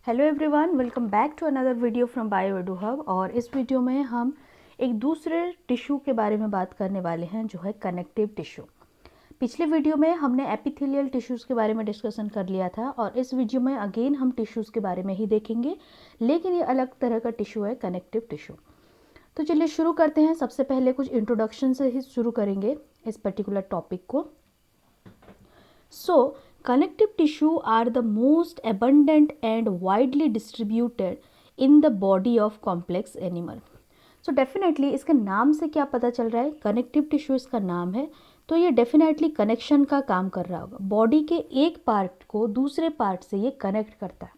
Hello everyone, welcome back to another video from Bio Edu Hub. और इस video में हम एक दूसरे टिश्यू के बारे में बात करने वाले हैं जो है कनेक्टिव टिश्यू। पिछले वीडियो में हमने एपिथेलियल टिश्यूज़ के बारे में डिस्कशन कर लिया था और इस वीडियो में अगेन हम टिश्यूज़ के बारे में ही देखेंगे, लेकिन ये अलग तरह का टिश्यू है, कनेक्टिव टिश्यू। तो चलिए शुरू करते हैं। सबसे पहले कुछ इंट्रोडक्शन से ही शुरू करेंगे इस पर्टिकुलर टॉपिक को। So, connective tissue are the most abundant and widely distributed in the body of complex animal. So definitely इसके नाम से क्या पता चल रहा है, कनेक्टिव टिश्यू इसका नाम है, तो ये डेफिनेटली कनेक्शन का काम कर रहा होगा। बॉडी के एक पार्ट को दूसरे पार्ट से ये कनेक्ट करता है।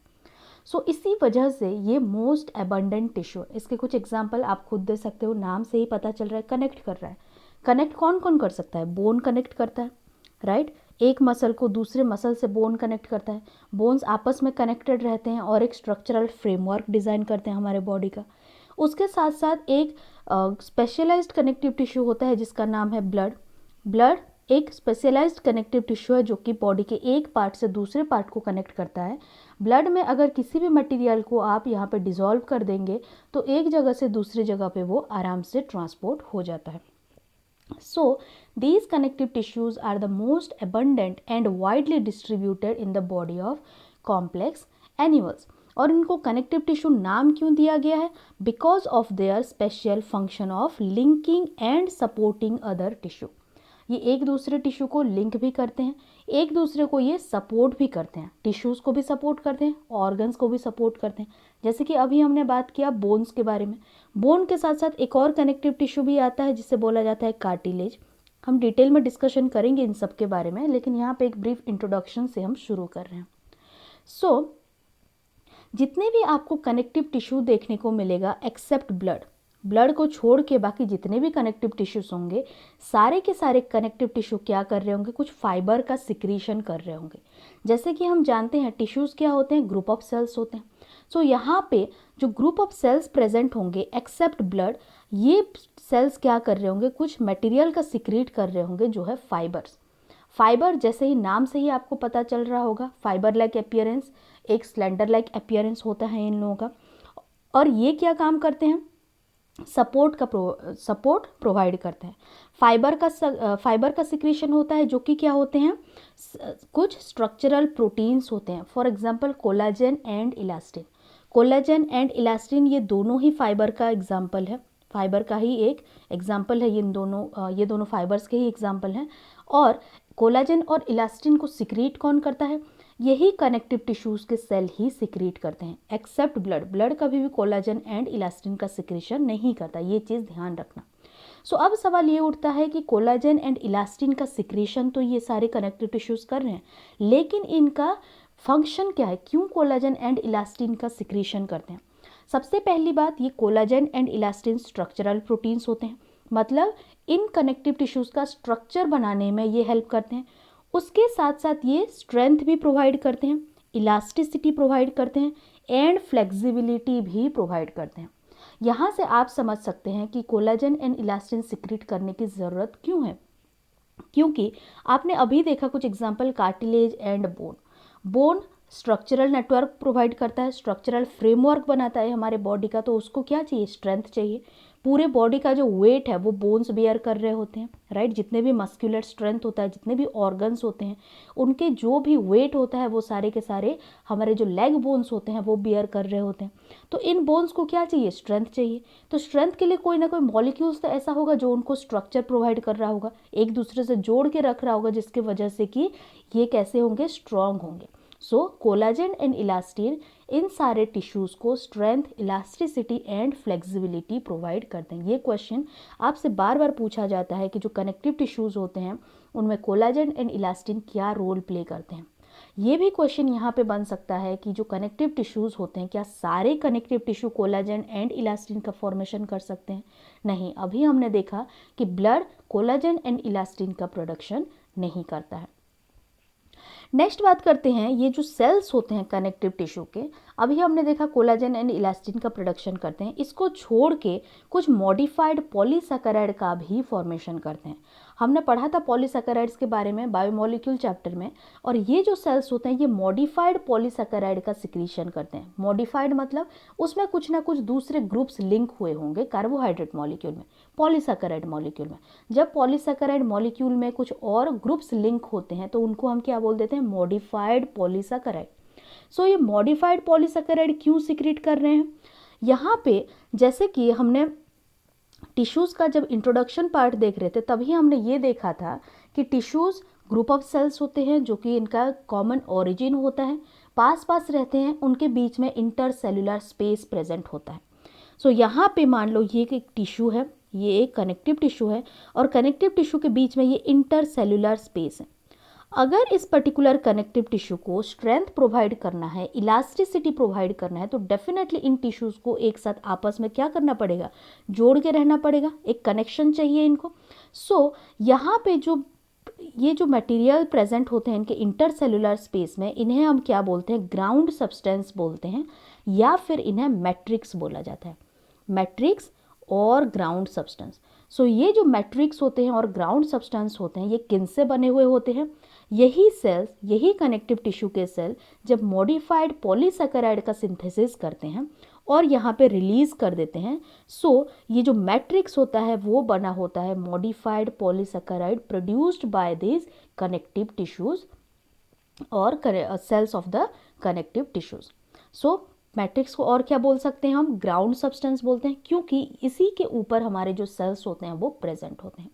सो इसी वजह से ये मोस्ट अबंडेंट टिश्यू है। इसके कुछ एग्जांपल आप खुद दे सकते हो, नाम से ही पता चल रहा है कनेक्ट कर रहा है। कनेक्ट कौन कौन कर सकता है? बोन कनेक्ट करता है, राइट? एक मसल को दूसरे मसल से बोन कनेक्ट करता है। बोन्स आपस में कनेक्टेड रहते हैं और एक स्ट्रक्चरल फ्रेमवर्क डिज़ाइन करते हैं हमारे बॉडी का। उसके साथ साथ एक स्पेशलाइज्ड कनेक्टिव टिश्यू होता है जिसका नाम है ब्लड। ब्लड एक स्पेशलाइज्ड कनेक्टिव टिश्यू है जो कि बॉडी के एक पार्ट से दूसरे पार्ट को कनेक्ट करता है। ब्लड में अगर किसी भी मटेरियल को आप यहाँ पे डिसॉल्व कर देंगे तो एक जगह से दूसरी जगह पे वो आराम से ट्रांसपोर्ट हो जाता है। So, these connective tissues are the most abundant and widely distributed in the body of complex animals. और इनको कनेक्टिव टिश्यू नाम क्यों दिया गया है? Because of their special function of linking and supporting other tissue. ये एक दूसरे टिश्यू को लिंक भी करते हैं, एक दूसरे को ये सपोर्ट भी करते हैं। टिश्यूज़ को भी सपोर्ट करते हैं, ऑर्गन्स को भी सपोर्ट करते हैं। जैसे कि अभी हमने बात किया बोन्स के बारे में। बोन के साथ साथ एक और कनेक्टिव टिश्यू भी आता है जिसे बोला जाता है कार्टिलेज। हम डिटेल में डिस्कशन करेंगे इन सब के बारे में, लेकिन यहाँ पे एक ब्रीफ इंट्रोडक्शन से हम शुरू कर रहे हैं। सो जितने भी आपको कनेक्टिव टिश्यू देखने को मिलेगा एक्सेप्ट ब्लड, ब्लड को छोड़ के बाकी जितने भी कनेक्टिव टिश्यूज होंगे, सारे के सारे कनेक्टिव टिश्यू क्या कर रहे होंगे? कुछ फाइबर का सिक्रीशन कर रहे होंगे। जैसे कि हम जानते हैं टिश्यूज़ क्या होते हैं? ग्रुप ऑफ सेल्स होते हैं। सो यहाँ पे जो ग्रुप ऑफ सेल्स प्रेजेंट होंगे एक्सेप्ट ब्लड, ये सेल्स क्या कर रहे होंगे? कुछ मटेरियल का सिक्रीट कर रहे होंगे जो है फाइबर्स। फाइबर जैसे ही नाम से ही आपको पता चल रहा होगा, फाइबर लाइक अपीयरेंस, एक स्लेंडर लाइक अपीयरेंस होता है इन लोगों का। और ये क्या काम करते हैं? सपोर्ट प्रोवाइड करते हैं। फाइबर का सिक्रीशन होता है जो कि क्या होते हैं? कुछ स्ट्रक्चरल प्रोटीन्स होते हैं। For example collagen and elastin. Collagen and elastin ये दोनों ही फाइबर का एग्जांपल है, फाइबर का ही एक एग्जांपल है। ये दोनों फाइबर्स के ही एग्जांपल हैं। और कोलाजन और इलास्टिन को सिक्रीट कौन करता है? यही कनेक्टिव टिश्यूज़ के सेल ही सिक्रीट करते हैं एक्सेप्ट ब्लड। ब्लड कभी भी कोलाजन एंड इलास्टिन का सिक्रीशन नहीं करता, ये चीज़ ध्यान रखना। सो अब सवाल ये उठता है कि कोलाजन एंड इलास्टिन का सिक्रीशन तो ये सारे कनेक्टिव टिश्यूज़ कर रहे हैं, लेकिन इनका फंक्शन क्या है? क्यों कोलाजन एंड इलास्टिन का सिक्रीशन करते हैं? सबसे पहली बात, ये collagen and elastin structural proteins होते हैं, मतलब इन कनेक्टिव टिश्यूज़ का स्ट्रक्चर बनाने में ये हेल्प करते हैं। उसके साथ साथ ये स्ट्रेंथ भी प्रोवाइड करते हैं, इलास्टिसिटी प्रोवाइड करते हैं एंड फ्लेक्सिबिलिटी भी प्रोवाइड करते हैं। यहाँ से आप समझ सकते हैं कि कोलाजन एंड इलास्टिन सिक्रीट करने की ज़रूरत क्यों है। क्योंकि आपने अभी देखा कुछ example cartilage and bone. Bone structural network provide करता है, स्ट्रक्चरल फ्रेमवर्क बनाता है हमारे बॉडी का, तो उसको क्या चाहिए? स्ट्रेंथ चाहिए। पूरे बॉडी का जो वेट है वो बोन्स बेयर कर रहे होते हैं, राइट? जितने भी मस्कुलर स्ट्रेंथ होता है, जितने भी ऑर्गन्स होते हैं, उनके जो भी वेट होता है वो सारे के सारे हमारे जो लेग बोन्स होते हैं वो बेयर कर रहे होते हैं। तो इन बोन्स को क्या चाहिए? स्ट्रेंथ चाहिए। तो स्ट्रेंथ के लिए कोई ना कोई मॉलिक्यूल्स तो ऐसा होगा जो उनको स्ट्रक्चर प्रोवाइड कर रहा होगा, एक दूसरे से जोड़ के रख रहा होगा, जिसकी वजह से कि ये कैसे होंगे? स्ट्रॉन्ग होंगे। सो कोलाजन एंड इलास्टिन इन सारे टिश्यूज़ को strength, elasticity and flexibility provide करते हैं। ये क्वेश्चन आपसे बार बार पूछा जाता है कि जो कनेक्टिव टिश्यूज़ होते हैं उनमें कोलाजन एंड इलास्टिन क्या रोल प्ले करते हैं। ये भी क्वेश्चन यहाँ पे बन सकता है कि जो कनेक्टिव टिश्यूज़ होते हैं, क्या सारे connective tissue collagen and elastin का फॉर्मेशन कर सकते हैं? नहीं, अभी हमने देखा कि ब्लड कोलाजन एंड इलास्टिन का प्रोडक्शन नहीं करता है। नेक्स्ट बात करते हैं, ये जो सेल्स होते हैं कनेक्टिव टिश्यू के, अभी हमने देखा कोलाजन एंड इलास्टिन का प्रोडक्शन करते हैं, इसको छोड़ के कुछ मॉडिफाइड पॉलीसैकेराइड का भी फॉर्मेशन करते हैं। हमने पढ़ा था पॉलीसैकेराइड्स के बारे में बायोमोलिक्यूल चैप्टर में, और ये जो सेल्स होते हैं ये मॉडिफाइड पॉलीसैकेराइड का सिक्रीशन करते हैं। मॉडिफाइड मतलब उसमें कुछ ना कुछ दूसरे ग्रुप्स लिंक हुए होंगे कार्बोहाइड्रेट मॉलिक्यूल में, पॉलीसैकेराइड मॉलिक्यूल में। जब पॉलीसैकेराइड मॉलिक्यूल में कुछ और ग्रुप्स लिंक होते हैं तो उनको हम क्या बोल देते हैं, मॉडिफाइड पॉलीसैकेराइड। सो ये मॉडिफाइड पॉलीसैकेराइड क्यों सिक्रीट कर रहे हैं, यहाँ पे जैसे कि हमने टिश्यूज़ का जब इंट्रोडक्शन पार्ट देख रहे थे तभी हमने ये देखा था कि टिश्यूज़ ग्रुप ऑफ सेल्स होते हैं जो कि इनका कॉमन ओरिजिन होता है, पास पास रहते हैं, उनके बीच में इंटरसेल्युलर स्पेस प्रेजेंट होता है। सो यहाँ पे मान लो ये एक टिश्यू है, ये एक कनेक्टिव टिश्यू है, और कनेक्टिव टिश्यू के बीच में ये इंटरसेल्युलर स्पेस है। अगर इस पर्टिकुलर कनेक्टिव टिश्यू को स्ट्रेंथ प्रोवाइड करना है, इलास्टिसिटी प्रोवाइड करना है, तो डेफिनेटली इन टिश्यूज़ को एक साथ आपस में क्या करना पड़ेगा, जोड़ के रहना पड़ेगा, एक कनेक्शन चाहिए इनको। सो यहाँ पे ये जो मटेरियल प्रेजेंट होते हैं इनके इंटरसेल्युलर स्पेस में, इन्हें हम क्या बोलते हैं, ग्राउंड सब्सटेंस बोलते हैं, या फिर इन्हें मैट्रिक्स बोला जाता है, मैट्रिक्स और ग्राउंड सब्सटेंस। सो ये जो मैट्रिक्स होते हैं और ग्राउंड सब्सटेंस होते हैं ये किन से बने हुए होते हैं, यही सेल्स, यही कनेक्टिव टिश्यू के सेल जब मॉडिफाइड पॉलीसैकेराइड का सिंथेसिस करते हैं और यहाँ पे रिलीज कर देते हैं, सो ये जो मैट्रिक्स होता है वो बना होता है modified polysaccharide produced by this connective tissues और cells of the connective tissues. So matrix को और क्या बोल सकते हैं हम, ग्राउंड सब्सटेंस बोलते हैं, क्योंकि इसी के ऊपर हमारे जो सेल्स होते हैं वो प्रेजेंट होते हैं।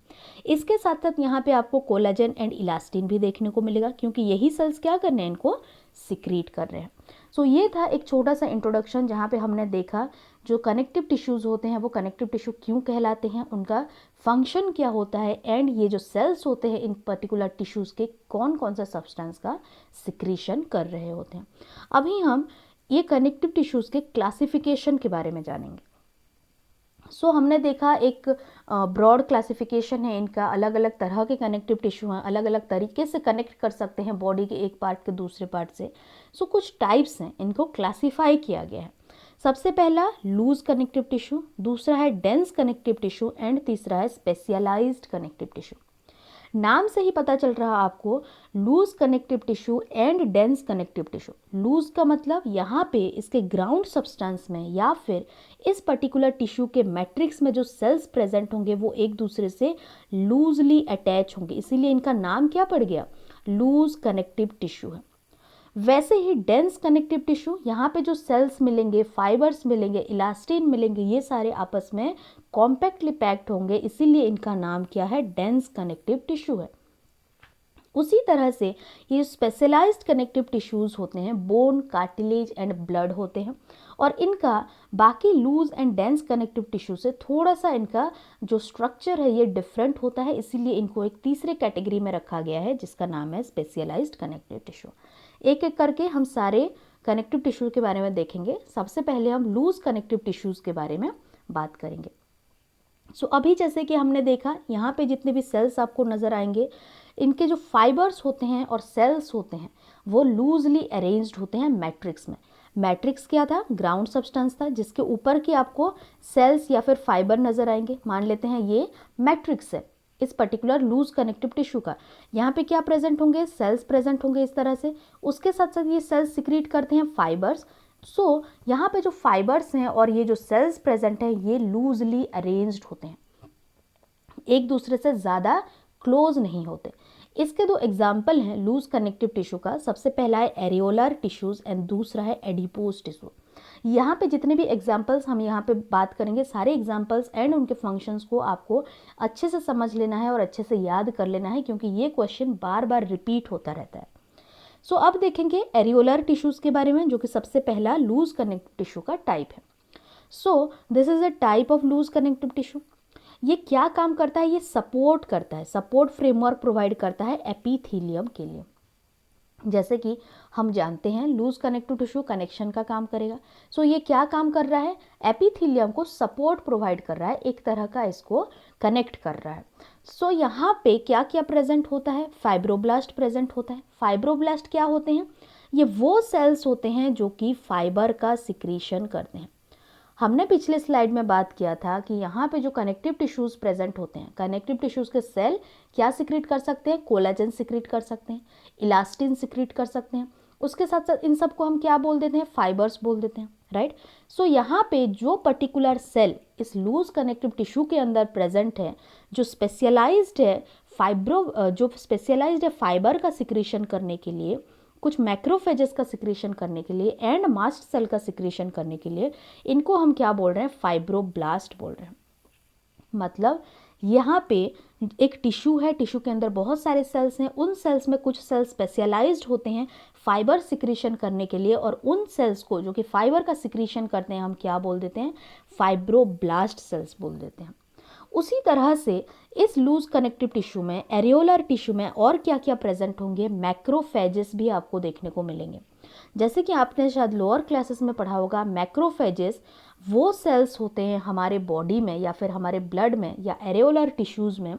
इसके साथ साथ यहाँ पे आपको कोलाजन एंड इलास्टिन भी देखने को मिलेगा, क्योंकि यही सेल्स क्या कर रहे हैं, इनको सिक्रीट कर रहे हैं। सो ये था एक छोटा सा इंट्रोडक्शन जहाँ पे हमने देखा जो कनेक्टिव टिश्यूज़ होते हैं वो कनेक्टिव टिश्यू क्यों कहलाते हैं, उनका फंक्शन क्या होता है, एंड ये जो सेल्स होते हैं इन पर्टिकुलर टिश्यूज़ के कौन कौन सा सब्सटेंस का सिक्रीशन कर रहे होते हैं। अभी हम ये कनेक्टिव टिश्यूज़ के क्लासिफिकेशन के बारे में जानेंगे। सो हमने देखा एक ब्रॉड क्लासिफिकेशन है इनका, अलग अलग तरह के कनेक्टिव टिश्यू हैं, अलग अलग तरीके से कनेक्ट कर सकते हैं बॉडी के एक पार्ट के दूसरे पार्ट से। सो कुछ टाइप्स हैं, इनको क्लासिफाई किया गया है। सबसे पहला लूज कनेक्टिव टिश्यू, दूसरा है डेंस कनेक्टिव टिश्यू, एंड तीसरा है स्पेशलाइज्ड कनेक्टिव टिश्यू। नाम से ही पता चल रहा आपको, loose connective tissue and dense connective tissue. Loose का मतलब यहाँ पे इसके ग्राउंड सब्सटेंस में या फिर इस पर्टिकुलर टिश्यू के मैट्रिक्स में जो सेल्स प्रेजेंट होंगे वो एक दूसरे से लूजली अटैच होंगे, इसीलिए इनका नाम क्या पड़ गया, लूज कनेक्टिव टिश्यू है। वैसे ही डेंस कनेक्टिव टिश्यू, यहाँ पे जो सेल्स मिलेंगे, फाइबर्स मिलेंगे, इलास्टिन मिलेंगे, ये सारे आपस में कॉम्पैक्टली पैक्ड होंगे, इसीलिए इनका नाम क्या है, डेंस कनेक्टिव टिश्यू है। उसी तरह से ये स्पेशलाइज्ड कनेक्टिव टिश्यूज़ होते हैं, बोन, कार्टिलेज एंड ब्लड होते हैं, और इनका बाकी loose and dense connective tissue से थोड़ा सा इनका जो स्ट्रक्चर है ये डिफरेंट होता है, इसीलिए इनको एक तीसरे कैटेगरी में रखा गया है जिसका नाम है स्पेशलाइज्ड कनेक्टिव टिश्यू। एक एक करके हम सारे कनेक्टिव टिश्यू के बारे में देखेंगे। सबसे पहले हम लूज कनेक्टिव टिश्यूज़ के बारे में बात करेंगे। सो अभी जैसे कि हमने देखा यहाँ पे जितने भी सेल्स आपको नज़र आएंगे, इनके जो फाइबर्स होते हैं और सेल्स होते हैं वो लूजली अरेंज्ड होते हैं मैट्रिक्स में। मैट्रिक्स क्या था, ग्राउंड सब्सटेंस था जिसके ऊपर की आपको सेल्स या फिर फाइबर नज़र आएंगे। मान लेते हैं ये मैट्रिक्स है इस पर्टिकुलर लूज कनेक्टिव टिश्यू का। यहाँ पे क्या प्रेजेंट होंगे, सेल्स प्रेजेंट होंगे इस तरह से। उसके साथ साथ ये सेल्स सिक्रीट करते हैं फाइबर्स। सो यहाँ पे जो फाइबर्स हैं और ये जो सेल्स प्रेजेंट हैं ये लूजली अरेंज्ड होते हैं, एक दूसरे से ज़्यादा क्लोज नहीं होते। इसके दो एग्जाम्पल हैं लूज कनेक्टिव टिश्यू का। सबसे पहला है एरियोलर टिश्यूज़ एंड दूसरा है एडिपोज टिश्यू। यहाँ पे जितने भी एग्जाम्पल्स हम यहाँ पे बात करेंगे, सारे एग्जाम्पल्स एंड उनके फंक्शंस को आपको अच्छे से समझ लेना है और अच्छे से याद कर लेना है, क्योंकि ये क्वेश्चन बार बार रिपीट होता रहता है। सो अब देखेंगे एरियोलर टिश्यूज़ के बारे में, जो कि सबसे पहला लूज कनेक्टिव टिश्यू का टाइप है। So this is a type of loose connective tissue. ये क्या काम करता है, ये सपोर्ट करता है, सपोर्ट फ्रेमवर्क प्रोवाइड करता है एपिथेलियम के लिए। जैसे कि हम जानते हैं लूज कनेक्टिव टिश्यू कनेक्शन का काम करेगा। सो ये क्या काम कर रहा है, एपिथेलियम को सपोर्ट प्रोवाइड कर रहा है, एक तरह का इसको कनेक्ट कर रहा है। सो यहाँ पे क्या क्या प्रेजेंट होता है, फाइब्रोब्लास्ट प्रेजेंट होता है। फाइब्रोब्लास्ट क्या होते हैं, ये वो सेल्स होते हैं जो कि फाइबर का सिक्रीशन करते हैं। हमने पिछले स्लाइड में बात किया था कि यहाँ पे जो कनेक्टिव टिश्यूज़ प्रेजेंट होते हैं, कनेक्टिव टिश्यूज़ के सेल क्या सिक्रीट कर सकते हैं, कोलाजन सिक्रीट कर सकते हैं, इलास्टिन सिक्रीट कर सकते हैं। उसके साथ साथ इन सबको हम क्या बोल देते हैं, फाइबर्स बोल देते हैं, राइट। सो यहाँ पे जो पर्टिकुलर सेल इस लूज कनेक्टिव टिश्यू के अंदर प्रेजेंट है, जो स्पेशलाइज्ड है फाइबर का सिक्रीशन करने के लिए, कुछ मैक्रोफेजेस का सिक्रीशन करने के लिए एंड मास्ट सेल का सिक्रीशन करने के लिए, इनको हम क्या बोल रहे हैं, फाइब्रोब्लास्ट बोल रहे हैं। मतलब यहाँ पे एक टिश्यू है, टिश्यू के अंदर बहुत सारे सेल्स हैं, उन सेल्स में कुछ सेल्स स्पेशलाइज्ड होते हैं फाइबर सिक्रीशन करने के लिए, और उन सेल्स को जो कि फाइबर का सिक्रीशन करते हैं हम क्या बोल देते हैं, फाइब्रोब्लास्ट सेल्स बोल देते हैं। उसी तरह से इस लूज कनेक्टिव टिश्यू में, एरियोलर टिश्यू में और क्या क्या प्रेजेंट होंगे, मैक्रोफेजेस भी आपको देखने को मिलेंगे। जैसे कि आपने शायद लोअर क्लासेस में पढ़ा होगा, मैक्रोफेजेस वो सेल्स होते हैं हमारे बॉडी में या फिर हमारे ब्लड में या एरियोलर टिश्यूज़ में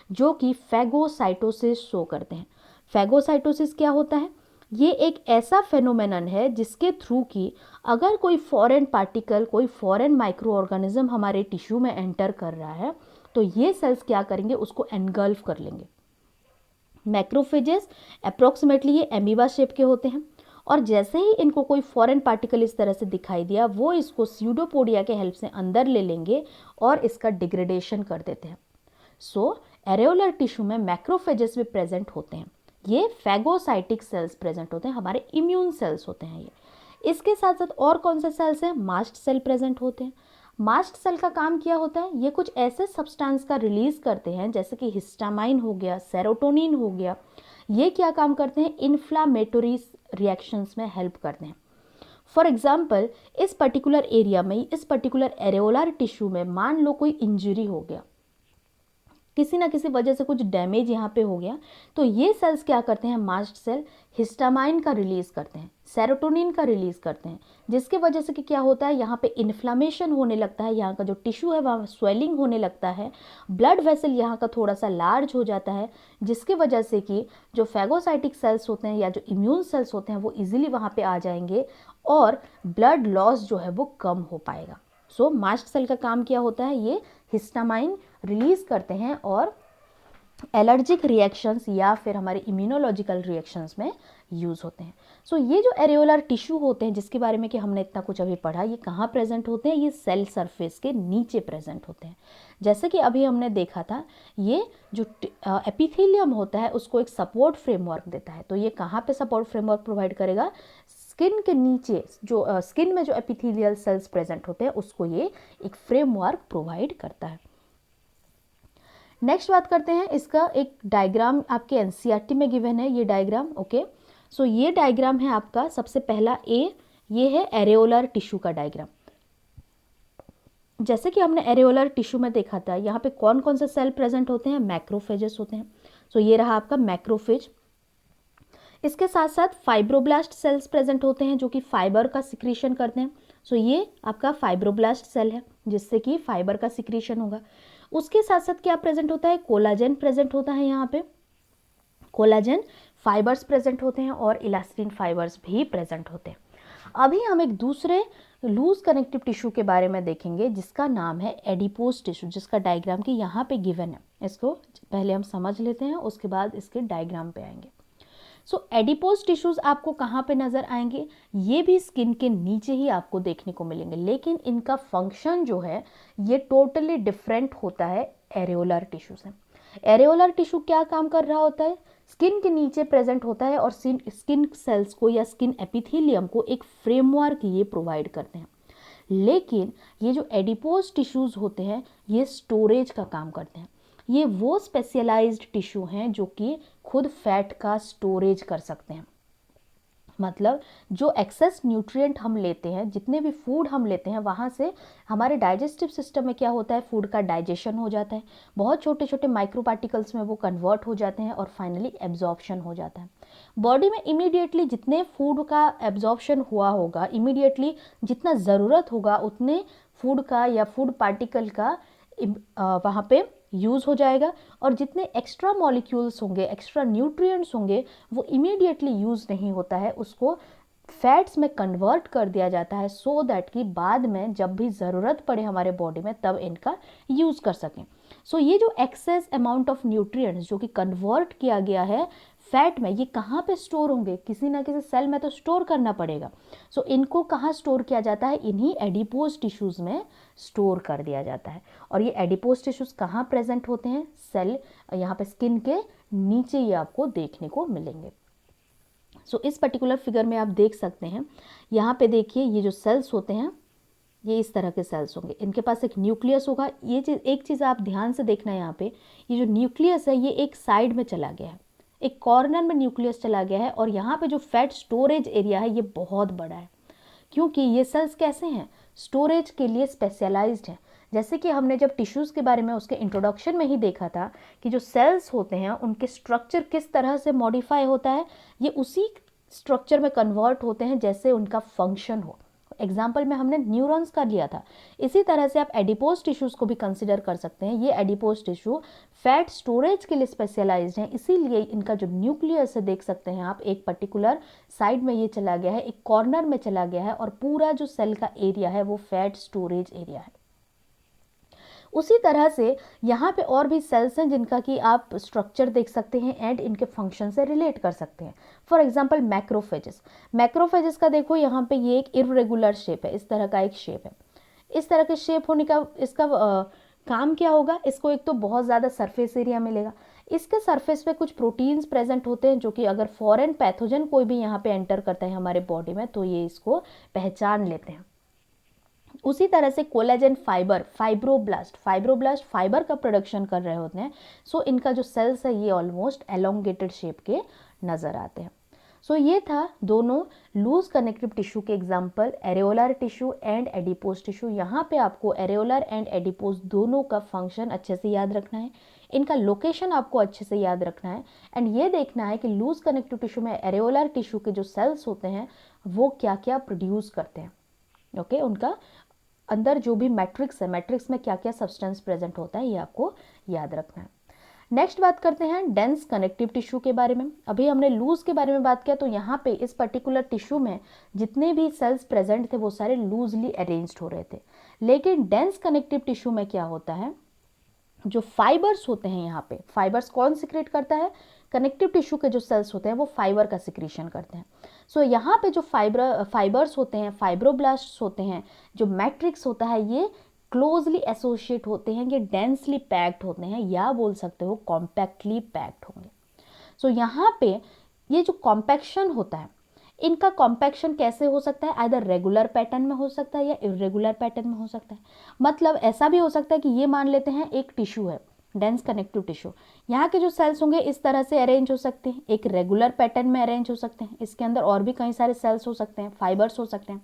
जो कि फैगोसाइटोसिस शो करते हैं। फैगोसाइटोसिस क्या होता है, ये एक ऐसा फेनोमेनन है जिसके थ्रू कि अगर कोई फॉरेन पार्टिकल, कोई फॉरेन माइक्रो ऑर्गेनिज्म हमारे टिश्यू में एंटर कर रहा है तो ये सेल्स क्या करेंगे, उसको एनगल्फ कर लेंगे। मैक्रोफेजेस अप्रोक्सीमेटली ये एमीबा शेप के होते हैं, और जैसे ही इनको कोई फॉरेन पार्टिकल इस तरह से दिखाई दिया, वो इसको स्यूडोपोडिया के हेल्प से अंदर ले लेंगे और इसका डिग्रेडेशन कर देते हैं। सो एरियोलर टिश्यू में मैक्रोफेजेस भी प्रेजेंट होते हैं। ये फैगोसाइटिक सेल्स प्रेजेंट होते हैं, हमारे इम्यून सेल्स होते हैं ये। इसके साथ साथ और कौन से सेल्स हैं, मास्ट सेल प्रेजेंट होते हैं। मास्ट सेल का काम क्या होता है, ये कुछ ऐसे सब्सटेंस का रिलीज करते हैं जैसे कि हिस्टामाइन हो गया, सेरोटोनिन हो गया। ये क्या काम करते हैं, इन्फ्लामेटरी रिएक्शंस में हेल्प करते हैं। फॉर एग्जाम्पल इस पर्टिकुलर एरिया में, इस पर्टिकुलर एरियोलर टिश्यू में मान लो कोई इंजरी हो गया, किसी ना किसी वजह से कुछ डैमेज यहाँ पे हो गया, तो ये सेल्स क्या करते हैं, मास्ट सेल हिस्टामाइन का रिलीज करते हैं, सेरोटोनिन का रिलीज करते हैं, जिसके वजह से कि क्या होता है, यहाँ पे इन्फ्लामेशन होने लगता है, यहाँ का जो टिश्यू है वहाँ स्वेलिंग होने लगता है, ब्लड वेसल यहाँ का थोड़ा सा लार्ज हो जाता है, जिसकी वजह से कि जो फैगोसाइटिक सेल्स होते हैं या जो इम्यून सेल्स होते हैं वो इजीली वहाँ पे आ जाएंगे और ब्लड लॉस जो है वो कम हो पाएगा। सो मास्ट सेल का काम क्या होता है, ये हिस्टामाइन रिलीज करते हैं और एलर्जिक रिएक्शंस या फिर हमारे इम्यूनोलॉजिकल रिएक्शंस में यूज़ होते हैं। सो ये जो एरियोलर टिश्यू होते हैं जिसके बारे में कि हमने इतना कुछ अभी पढ़ा, ये कहाँ प्रेजेंट होते हैं, ये सेल सरफेस के नीचे प्रेजेंट होते हैं। जैसे कि अभी हमने देखा था, ये जो एपिथेलियम होता है उसको एक सपोर्ट फ्रेमवर्क देता है। तो ये कहाँ पे सपोर्ट फ्रेमवर्क प्रोवाइड करेगा, स्किन के नीचे, जो स्किन में जो एपिथेलियल सेल्स प्रेजेंट होते हैं उसको ये एक फ्रेमवर्क प्रोवाइड करता है। नेक्स्ट बात करते हैं, इसका एक डायग्राम आपके एनसीईआरटी में गिवन है, ये डायग्राम, ओके। सो ये डायग्राम है आपका, सबसे पहला ए, ये है एरियोलर टिश्यू का डायग्राम। जैसे कि हमने एरियोलर टिश्यू में देखा था, यहाँ पे कौन कौन से सेल प्रेजेंट होते हैं, मैक्रोफेजेस होते हैं। सो ये रहा आपका मैक्रोफेज। इसके साथ साथ फाइब्रोब्लास्ट सेल्स प्रेजेंट होते हैं जो कि फाइबर का सिक्रीशन करते हैं। सो ये आपका फाइब्रोब्लास्ट सेल है जिससे कि फाइबर का सिक्रीशन होगा। उसके साथ साथ क्या प्रेजेंट होता है, कोलाजन प्रेजेंट होता है, यहाँ पे कोलाजन फाइबर्स प्रेजेंट होते हैं और इलास्टिन फाइबर्स भी प्रेजेंट होते हैं। अभी हम एक दूसरे लूज कनेक्टिव टिश्यू के बारे में देखेंगे जिसका नाम है एडिपोज टिश्यू, जिसका डायग्राम की यहाँ पे गिवन है। इसको पहले हम समझ लेते हैं, उसके बाद इसके डायग्राम पे आएंगे। सो एडिपोज टिश्यूज आपको कहाँ पे नज़र आएंगे, ये भी स्किन के नीचे ही आपको देखने को मिलेंगे, लेकिन इनका फंक्शन जो है ये टोटली डिफरेंट होता है एरियोलर टिश्यू से। एरियोलर टिश्यू क्या काम कर रहा होता है, स्किन के नीचे प्रेजेंट होता है और स्किन सेल्स को या स्किन एपिथेलियम को एक फ्रेमवर्क ये प्रोवाइड करते हैं। लेकिन ये जो एडिपोज टिश्यूज होते हैं ये स्टोरेज का काम करते हैं। ये वो स्पेशलाइज्ड टिश्यू हैं जो कि खुद फैट का स्टोरेज कर सकते हैं। मतलब जो एक्सेस न्यूट्रिएंट हम लेते हैं, जितने भी फूड हम लेते हैं, वहाँ से हमारे डाइजेस्टिव सिस्टम में क्या होता है, फूड का डाइजेशन हो जाता है, बहुत छोटे छोटे माइक्रो पार्टिकल्स में वो कन्वर्ट हो जाते हैं और फाइनली एब्जॉर्प्शन हो जाता है बॉडी में। इमीडिएटली जितने फूड का एब्जॉर्प्शन हुआ होगा, इमीडिएटली जितना ज़रूरत होगा उतने फूड का या फूड पार्टिकल का वहाँ पे यूज़ हो जाएगा, और जितने एक्स्ट्रा मॉलिक्यूल्स होंगे, एक्स्ट्रा न्यूट्रिएंट्स होंगे, वो इमीडिएटली यूज़ नहीं होता है, उसको फैट्स में कन्वर्ट कर दिया जाता है सो दैट कि बाद में जब भी ज़रूरत पड़े हमारे बॉडी में तब इनका यूज़ कर सकें। सो ये जो एक्सेस अमाउंट ऑफ न्यूट्रिएंट्स जो कि कन्वर्ट किया गया है फैट में, ये कहाँ पे स्टोर होंगे? किसी ना किसी सेल में तो स्टोर करना पड़ेगा। सो इनको कहाँ स्टोर किया जाता है? इन्हीं एडिपोज टिश्यूज़ में स्टोर कर दिया जाता है। और ये एडिपोज टिश्यूज़ कहाँ प्रेजेंट होते हैं? सेल यहाँ पे स्किन के नीचे ये आपको देखने को मिलेंगे। सो इस पर्टिकुलर फिगर में आप देख सकते हैं, यहाँ पे देखिए ये जो सेल्स होते हैं ये इस तरह के सेल्स होंगे, इनके पास एक न्यूक्लियस होगा। ये चीज़, एक चीज़ आप ध्यान से देखना यहाँ पे, ये जो न्यूक्लियस है ये एक साइड में चला गया है, एक कॉर्नर में न्यूक्लियस चला गया है। और यहाँ पे जो फैट स्टोरेज एरिया है ये बहुत बड़ा है, क्योंकि ये सेल्स कैसे हैं? स्टोरेज के लिए स्पेशलाइज्ड हैं। जैसे कि हमने जब टिश्यूज़ के बारे में उसके इंट्रोडक्शन में ही देखा था कि जो सेल्स होते हैं उनके स्ट्रक्चर किस तरह से मॉडिफाई होता है, ये उसी स्ट्रक्चर में कन्वर्ट होते हैं जैसे उनका फंक्शन हो। एग्जाम्पल में हमने न्यूरॉन्स का लिया था, इसी तरह से आप एडिपोज टिश्यूज़ को भी कंसिडर कर सकते हैं। ये एडिपोज टिश्यू फैट स्टोरेज के लिए स्पेशलाइज्ड हैं, इसीलिए इनका जो न्यूक्लियस है देख सकते हैं आप, एक पर्टिकुलर साइड में ये चला गया है, एक कॉर्नर में चला गया है, और पूरा जो सेल का एरिया है वो फैट स्टोरेज एरिया है। उसी तरह से यहाँ पे और भी सेल्स हैं जिनका कि आप स्ट्रक्चर देख सकते हैं एंड इनके फंक्शन से रिलेट कर सकते हैं। फॉर एग्जांपल मैक्रोफेजेस, मैक्रोफेजेस का देखो यहाँ पे ये एक इर्रेगुलर शेप है, इस तरह का एक शेप है। इस तरह के शेप होने का इसका काम क्या होगा? इसको एक तो बहुत ज़्यादा सरफेस एरिया मिलेगा, इसके सरफेस पे कुछ प्रोटीन्स प्रेजेंट होते हैं जो कि अगर फॉरेन पैथोजन कोई भी यहाँ पे एंटर करता है हमारे बॉडी में तो ये इसको पहचान लेते हैं। उसी तरह से कोलेजन फाइबर, फाइब्रोब्लास्ट फाइबर का प्रोडक्शन कर रहे होते हैं। सो इनका जो सेल्स है ये ऑलमोस्ट एलोंगेटेड शेप के नज़र आते हैं। सो ये था दोनों लूज कनेक्टिव टिश्यू के example, areolar tissue and adipose tissue. यहाँ पे आपको एरेओलर एंड एडिपोज दोनों का फंक्शन अच्छे से याद रखना है, इनका लोकेशन आपको अच्छे से याद रखना है, एंड ये देखना है कि लूज कनेक्टिव टिश्यू में एरेओलर टिश्यू के जो सेल्स होते हैं वो क्या क्या प्रोड्यूस करते हैं। ओके, उनका अंदर जो भी मैट्रिक्स है, मैट्रिक्स में क्या क्या सब्सटेंस प्रेजेंट होता है ये आपको याद रखना है। नेक्स्ट बात करते हैं डेंस कनेक्टिव टिश्यू के बारे में। अभी हमने लूज के बारे में बात किया, तो यहाँ पे इस पर्टिकुलर टिश्यू में जितने भी सेल्स प्रेजेंट थे वो सारे लूजली अरेंज्ड हो रहे थे। लेकिन डेंस कनेक्टिव टिश्यू में क्या होता है, जो फाइबर्स होते हैं, यहाँ पे फाइबर्स कौन सिक्रेट करता है? कनेक्टिव टिश्यू के जो सेल्स होते हैं वो फाइबर का सिक्रीशन करते हैं। सो यहाँ पे जो फाइबर्स होते हैं, फाइब्रोब्लास्ट्स होते हैं, जो मैट्रिक्स होता है, ये क्लोजली एसोसिएट होते हैं, ये डेंसली पैक्ड होते हैं, या बोल सकते हो कॉम्पैक्टली पैक्ड होंगे। सो यहाँ पे ये जो कॉम्पैक्शन होता है, इनका कॉम्पैक्शन कैसे हो सकता है? आइदर रेगुलर पैटर्न में हो सकता है या इर्रेगुलर पैटर्न में हो सकता है। मतलब ऐसा भी हो सकता है कि ये मान लेते हैं एक टिश्यू है, डेंस कनेक्टिव टिश्यू, यहाँ के जो सेल्स होंगे इस तरह से अरेंज हो सकते हैं, एक रेगुलर पैटर्न में अरेंज हो सकते हैं, इसके अंदर और भी कई सारे सेल्स हो सकते हैं, फाइबर्स हो सकते हैं,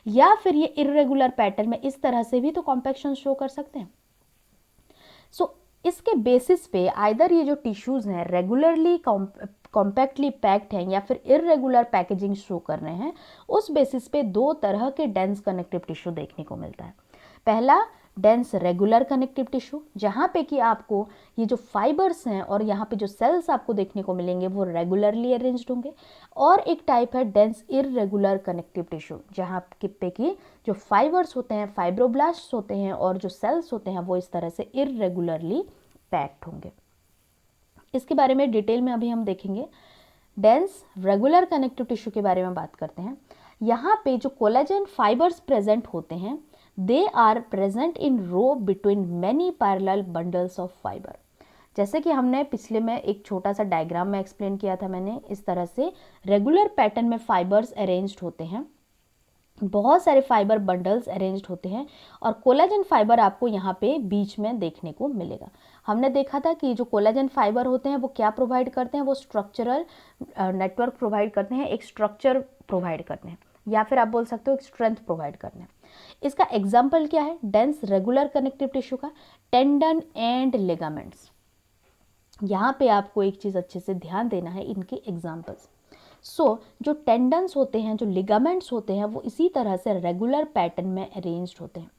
या फिर ये इर्रेगुलर पैटर्न में इस तरह से भी तो कॉम्पैक्शन शो कर सकते हैं। सो इसके बेसिस पे आइदर ये जो टिश्यूज हैं रेगुलरली कॉम्पैक्टली पैक्ड हैं या फिर इर्रेगुलर पैकेजिंग शो कर रहे हैं, उस बेसिस पे दो तरह के डेंस कनेक्टिव टिश्यू देखने को मिलता है। पहला डेंस रेगुलर कनेक्टिव टिश्यू, जहाँ पे कि आपको ये जो फाइबर्स हैं और यहाँ पे जो सेल्स आपको देखने को मिलेंगे वो रेगुलरली अरेंज्ड होंगे। और एक टाइप है डेंस इर्रेगुलर कनेक्टिव टिश्यू, जहाँ पे कि जो फाइबर्स होते हैं, फाइब्रोब्लास्ट्स होते हैं, और जो सेल्स होते हैं वो इस तरह से इर्रेगुलरली पैक्ड होंगे। इसके बारे में डिटेल में अभी हम देखेंगे। डेंस रेगुलर कनेक्टिव टिश्यू के बारे में बात करते हैं। यहाँ पे जो कोलेजन फाइबर्स प्रेजेंट होते हैं, they are present in row between many parallel bundles of fibre. जैसे कि हमने पिछले में एक छोटा सा डायग्राम में एक्सप्लेन किया था मैंने, इस तरह से रेगुलर पैटर्न में फाइबर्स अरेंज्ड होते हैं, बहुत सारे फाइबर बंडल्स अरेंज्ड होते हैं, और कोलेजन फाइबर आपको यहाँ पे बीच में देखने को मिलेगा। हमने देखा था कि जो कोलेजन फाइबर होते हैं वो क्या प्रोवाइड करते हैं, वो स्ट्रक्चरल नेटवर्क प्रोवाइड करते हैं, एक स्ट्रक्चर प्रोवाइड करते हैं, या फिर आप बोल सकते हो एक स्ट्रेंथ प्रोवाइड करते हैं। इसका एग्जाम्पल क्या है डेंस रेगुलर कनेक्टिव टिश्यू का? Tendon and ligaments. यहाँ पे आपको एक चीज़ अच्छे से ध्यान देना है, इनके एग्जाम्पल्स। जो टेंडन्स होते हैं, जो लिगामेंट्स होते हैं, वो इसी तरह से रेगुलर पैटर्न में अरेंज्ड होते हैं।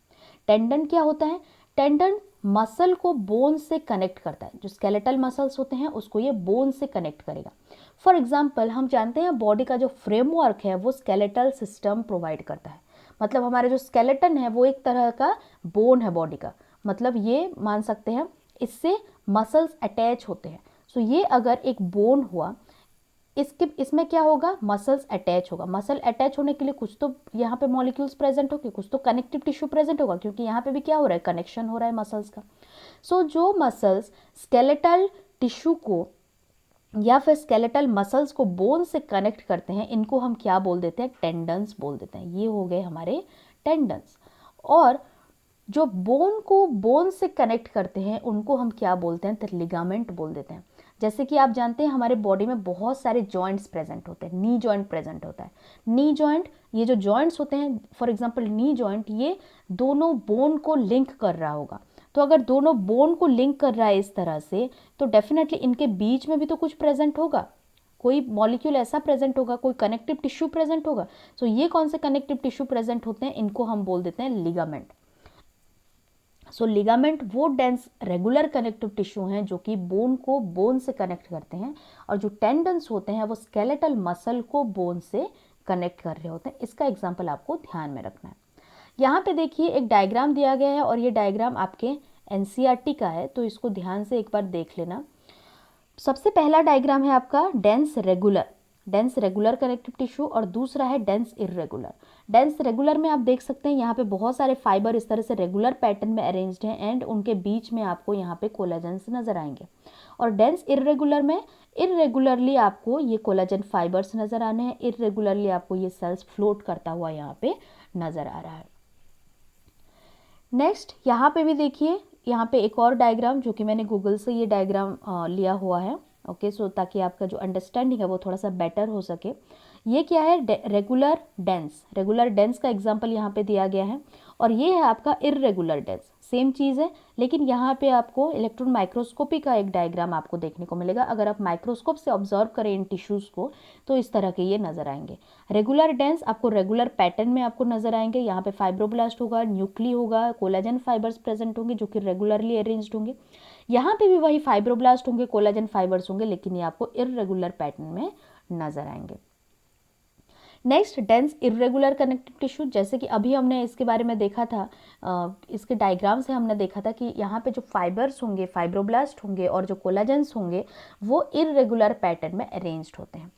टेंडन क्या होता है? टेंडन मसल को बोन से कनेक्ट करता है। जो स्केलेटल मसल्स होते हैं उसको ये बोन से कनेक्ट करेगा। फॉर एग्जाम्पल हम जानते हैं बॉडी का जो फ्रेमवर्क है वो स्केलेटल सिस्टम प्रोवाइड करता है। मतलब हमारा जो स्केलेटन है वो एक तरह का बोन है बॉडी का, मतलब ये मान सकते हैं इससे मसल्स अटैच होते हैं। सो ये अगर एक बोन हुआ, इसमें क्या होगा, मसल्स अटैच होगा। मसल अटैच होने के लिए कुछ तो यहाँ पे मॉलिक्यूल्स प्रेजेंट होंगे, कुछ तो कनेक्टिव टिश्यू प्रेजेंट होगा, क्योंकि यहाँ पे भी क्या हो रहा है, कनेक्शन हो रहा है मसल्स का। सो जो मसल्स स्केलेटल टिश्यू को या फिर स्केलेटल मसल्स को बोन से कनेक्ट करते हैं, इनको हम क्या बोल देते हैं, टेंडन्स बोल देते हैं। ये हो गए हमारे टेंडन्स। और जो बोन को बोन से कनेक्ट करते हैं उनको हम क्या बोलते हैं, तो लिगामेंट बोल देते हैं। जैसे कि आप जानते हैं हमारे बॉडी में बहुत सारे जॉइंट्स प्रेजेंट होते हैं। नी जॉइंट प्रेजेंट होता है। नी जॉइंट, ये जो जॉइंट्स होते हैं, फॉर एग्जांपल नी जॉइंट, ये दोनों बोन को लिंक कर रहा होगा। तो अगर दोनों बोन को लिंक कर रहा है इस तरह से, तो डेफिनेटली इनके बीच में भी तो कुछ प्रेजेंट होगा, कोई मॉलिक्यूल ऐसा प्रेजेंट होगा, कोई कनेक्टिव टिश्यू प्रेजेंट होगा। सो ये कौन से कनेक्टिव टिश्यू प्रेजेंट होते हैं, इनको हम बोल देते हैं लिगामेंट। सो लिगामेंट वो डेंस रेगुलर कनेक्टिव टिश्यू हैं जो कि बोन को बोन से कनेक्ट करते हैं, और जो टेंडन्स होते हैं वो स्केलेटल मसल को बोन से कनेक्ट कर रहे होते हैं। इसका एग्जांपल आपको ध्यान में रखना है। यहाँ पे देखिए एक डायग्राम दिया गया है, और ये डायग्राम आपके एनसीईआरटी का है, तो इसको ध्यान से एक बार देख लेना। सबसे पहला डायग्राम है आपका डेंस रेगुलर कनेक्टिव टिश्यू, और दूसरा है डेंस इर्रेगुलर। डेंस रेगुलर में आप देख सकते हैं यहाँ पे बहुत सारे फाइबर इस तरह से रेगुलर पैटर्न में अरेंज्ड हैं, एंड उनके बीच में आपको यहाँ पे कोलाजन्स नजर आएंगे। और डेंस इर्रेगुलर में इर्रेगुलरली आपको ये कोलाजन फाइबर्स नजर आने हैं, इर्रेगुलरली आपको ये सेल्स फ्लोट करता हुआ यहाँ पे नजर आ रहा है। नेक्स्ट यहाँ पे भी देखिए, यहाँ पे एक और डायग्राम जो कि मैंने गूगल से ये डायग्राम लिया हुआ है, ओके। सो ताकि आपका जो अंडरस्टैंडिंग है वो थोड़ा सा बेटर हो सके। ये क्या है, रेगुलर डेंस का एग्जांपल यहाँ पे दिया गया है, और ये है आपका इर्रेगुलर डेंस। सेम चीज़ है, लेकिन यहाँ पे आपको इलेक्ट्रॉन माइक्रोस्कोपी का एक डायग्राम आपको देखने को मिलेगा। अगर आप माइक्रोस्कोप से ऑब्जर्व करें इन टिश्यूज़ को तो इस तरह के ये नज़र आएंगे। रेगुलर डेंस आपको रेगुलर पैटर्न में आपको नजर आएंगे। यहाँ पे फाइब्रोब्लास्ट होगा, न्यूक्ली होगा, कोलाजन फाइबर्स प्रेजेंट होंगे जो कि रेगुलरली अरेंज्ड होंगे। यहाँ पे भी वही फाइब्रोब्लास्ट होंगे, कोलाजन फाइबर्स होंगे, लेकिन ये आपको इर्रेगुलर पैटर्न में नजर आएंगे। Next dense irregular connective tissue, जैसे कि अभी हमने इसके बारे में देखा था, इसके डायग्राम से हमने देखा था कि यहाँ पे जो फाइबर्स होंगे, फाइब्रोब्लास्ट होंगे, और जो कोलाजन्स होंगे वो इर्रेगुलर पैटर्न में अरेंज्ड होते हैं।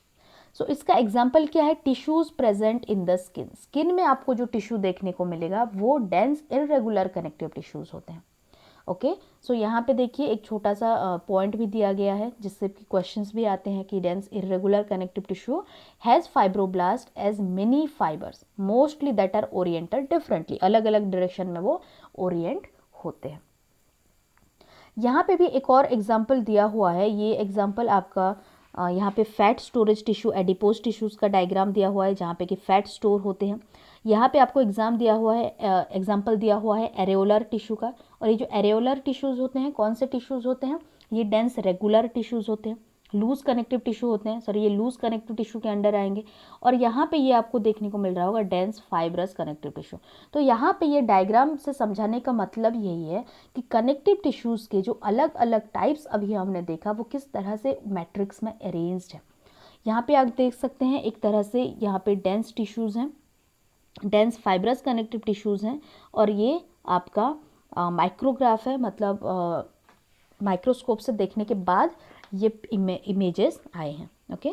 सो इसका एग्जाम्पल क्या है, tissues present in the skin में आपको जो टिश्यू देखने को मिलेगा वो डेंस इर्रेगुलर कनेक्टिव टिश्यूज होते हैं, ओके। सो यहाँ पे देखिए एक छोटा सा पॉइंट भी दिया गया है जिससे कि क्वेश्चंस भी आते हैं कि dense irregular connective tissue has fibroblast as many fibres mostly that are oriented differently, अलग अलग डायरेक्शन में वो ओरिएंट होते हैं। यहाँ पे भी एक और एग्जाम्पल दिया हुआ है। ये एग्जाम्पल आपका यहाँ पे fat storage tissue, adipose tissues का डायग्राम दिया हुआ है जहाँ पे कि फैट स्टोर होते हैं। यहाँ पे आपको एग्जाम्पल दिया हुआ है एरेओलर टिश्यू का, और ये जो एरेओलर टिश्यूज़ होते हैं कौन से टिश्यूज़ होते हैं, ये डेंस रेगुलर टिश्यूज़ होते हैं, लूज कनेक्टिव टिश्यू होते हैं, सॉरी ये लूज कनेक्टिव टिश्यू के अंडर आएंगे। और यहाँ पे ये आपको देखने को मिल रहा होगा डेंस फाइब्रस कनेक्टिव टिश्यू। तो यहाँ पे ये डायग्राम से समझाने का मतलब यही है कि कनेक्टिव टिश्यूज़ के जो अलग अलग टाइप्स अभी हमने देखा वो किस तरह से मैट्रिक्स में अरेंज्ड है। यहाँ पे आप देख सकते हैं एक तरह से यहाँ पे डेंस टिश्यूज़ हैं, डेंस फाइब्रस कनेक्टिव टिश्यूज़ हैं, और ये आपका माइक्रोग्राफ है, मतलब माइक्रोस्कोप से देखने के बाद ये इमेजेस आए हैं, ओके।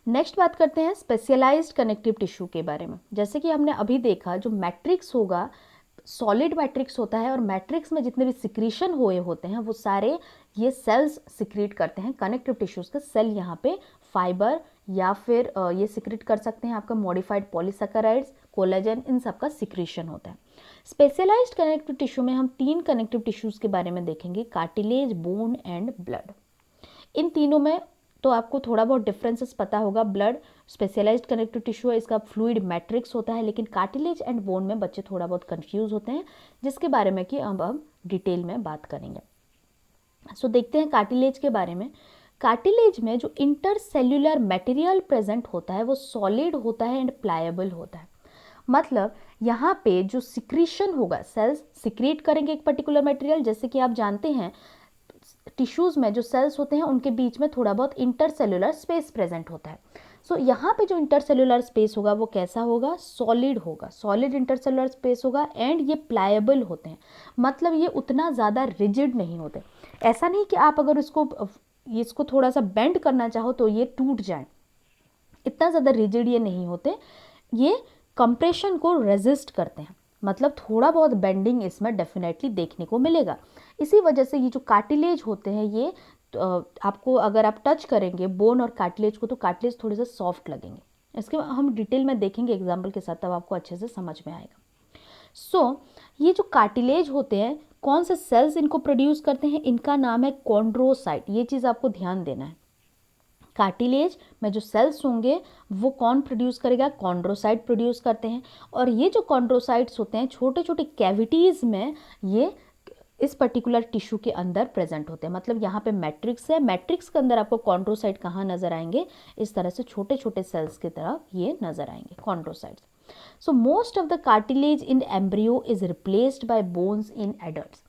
नेक्स्ट बात करते हैं स्पेशलाइज्ड कनेक्टिव टिश्यू के बारे में। जैसे कि हमने अभी देखा जो मैट्रिक्स होगा, सॉलिड मैट्रिक्स होता है, और मैट्रिक्स में जितने भी सिक्रीशन हुए होते हैं वो सारे ये सेल्स सिक्रीट करते हैं। कनेक्टिव टिश्यूज़ के सेल यहाँ पे फाइबर या फिर ये सिक्रीट कर सकते हैं आपका मॉडिफाइड पॉलीसैकेराइड्स, कोलेजन, इन सब का सिक्रीशन होता है। स्पेशलाइज्ड कनेक्टिव टिश्यू में हम 3 कनेक्टिव टिश्यूज़ के बारे में देखेंगे, कार्टिलेज, बोन एंड ब्लड। इन तीनों में तो आपको थोड़ा बहुत डिफरेंसेस पता होगा। ब्लड स्पेशलाइज्ड कनेक्टिव टिश्यू है, इसका फ्लूइड मैट्रिक्स होता है, लेकिन कार्टिलेज एंड बोन में बच्चे थोड़ा बहुत कंफ्यूज होते हैं, जिसके बारे में कि अब हम डिटेल में बात करेंगे। सो देखते हैं कार्टिलेज के बारे में। कार्टिलेज में जो इंटरसेल्यूलर मटेरियल प्रेजेंट होता है वो सॉलिड होता है एंड प्लायबल होता है। मतलब यहाँ पे जो सिक्रीशन होगा, सेल्स सिक्रीट करेंगे एक पर्टिकुलर मटेरियल, जैसे कि आप जानते हैं टिश्यूज़ में जो सेल्स होते हैं उनके बीच में थोड़ा बहुत इंटरसेल्युलर स्पेस प्रेजेंट होता है। सो यहाँ पे जो इंटरसेल्युलर स्पेस होगा वो कैसा होगा, सॉलिड होगा, सॉलिड इंटरसेल्युलर स्पेस होगा एंड ये प्लायबल होते हैं, मतलब ये उतना ज़्यादा रिजिड नहीं होते। ऐसा नहीं कि आप अगर इसको थोड़ा सा बेंड करना चाहो तो ये टूट जाए, इतना ज़्यादा रिजिड ये नहीं होते, ये कंप्रेशन को रेजिस्ट करते हैं, मतलब थोड़ा बहुत बेंडिंग इसमें डेफिनेटली देखने को मिलेगा। इसी वजह से ये जो कार्टिलेज होते हैं ये आपको अगर आप टच करेंगे बोन और कार्टिलेज को तो कार्टिलेज थोड़े से सॉफ्ट लगेंगे। इसके हम डिटेल में देखेंगे एग्जाम्पल के साथ, तब आपको अच्छे से समझ में आएगा। ये जो कार्टिलेज होते हैं कौन से सेल्स इनको प्रोड्यूस करते हैं, इनका नाम है कॉन्ड्रोसाइट। ये चीज़ आपको ध्यान देना है, कार्टिलेज में जो सेल्स होंगे वो कौन प्रोड्यूस करेगा, कॉन्ड्रोसाइट प्रोड्यूस करते हैं। और ये जो कॉन्ड्रोसाइट्स होते हैं छोटे छोटे कैविटीज़ में ये इस पर्टिकुलर टिश्यू के अंदर प्रेजेंट होते हैं, मतलब यहाँ पे मैट्रिक्स है, मैट्रिक्स के अंदर आपको कॉन्ड्रोसाइट कहाँ नजर आएंगे, इस तरह से छोटे छोटे सेल्स की तरह ये नजर आएंगे chondrocytes. So most of the cartilage in embryo is replaced by bones in adults.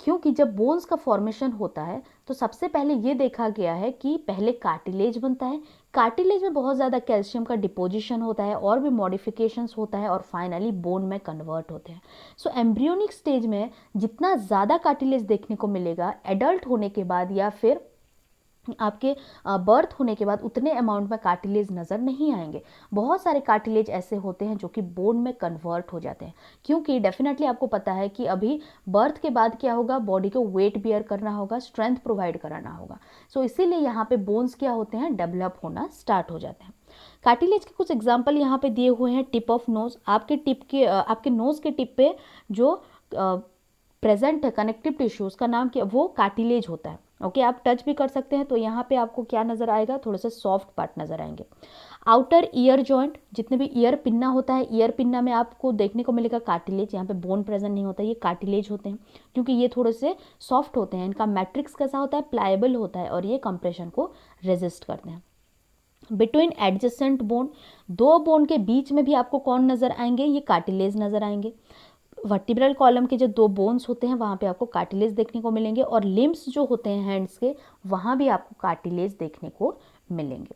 क्योंकि जब बोन्स का फॉर्मेशन होता है तो सबसे पहले ये देखा गया है कि पहले कार्टिलेज बनता है, कार्टिलेज में बहुत ज़्यादा कैल्शियम का डिपोजिशन होता है और भी मॉडिफिकेशंस होता है और फाइनली बोन में कन्वर्ट होते हैं। सो एम्ब्रियोनिक स्टेज में जितना ज़्यादा कार्टिलेज देखने को मिलेगा, एडल्ट होने के बाद या फिर आपके बर्थ होने के बाद उतने अमाउंट में कार्टिलेज नज़र नहीं आएंगे। बहुत सारे कार्टिलेज ऐसे होते हैं जो कि बोन में कन्वर्ट हो जाते हैं, क्योंकि डेफिनेटली आपको पता है कि अभी बर्थ के बाद क्या होगा, बॉडी को वेट बियर करना होगा, स्ट्रेंथ प्रोवाइड कराना होगा। सो इसीलिए यहाँ पे बोन्स क्या होते हैं, डेवलप होना स्टार्ट हो जाते हैं। कार्टिलेज के कुछ एग्जाम्पल यहाँ पे दिए हुए हैं। टिप ऑफ नोज, आपके नोज के टिप पे जो प्रेजेंट है कनेक्टिव टिश्यूज का नाम क्या, वो कार्टिलेज होता है। ओके, आप टच भी कर सकते हैं तो यहाँ पे आपको क्या नजर आएगा, थोड़े से सॉफ्ट पार्ट नजर आएंगे। आउटर ईयर जॉइंट, जितने भी ईयर पिन्ना होता है, ईयर पिन्ना में आपको देखने को मिलेगा कार्टिलेज, यहाँ पे बोन प्रेजेंट नहीं होता, ये कार्टिलेज होते हैं क्योंकि ये थोड़े से सॉफ्ट होते हैं। इनका मैट्रिक्स कैसा होता है, प्लायबल होता है और ये कंप्रेशन को रेजिस्ट करते हैं। बिटवीन एडजेसेंट बोन, दो बोन के बीच में भी आपको कौन नजर आएंगे, ये कार्टिलेज नजर आएंगे। वर्टिब्रल कॉलम के जो दो बोन्स होते हैं वहाँ पे आपको कार्टिलेज देखने को मिलेंगे और लिम्स जो होते हैं हैंड्स के, वहाँ भी आपको कार्टिलेज देखने को मिलेंगे।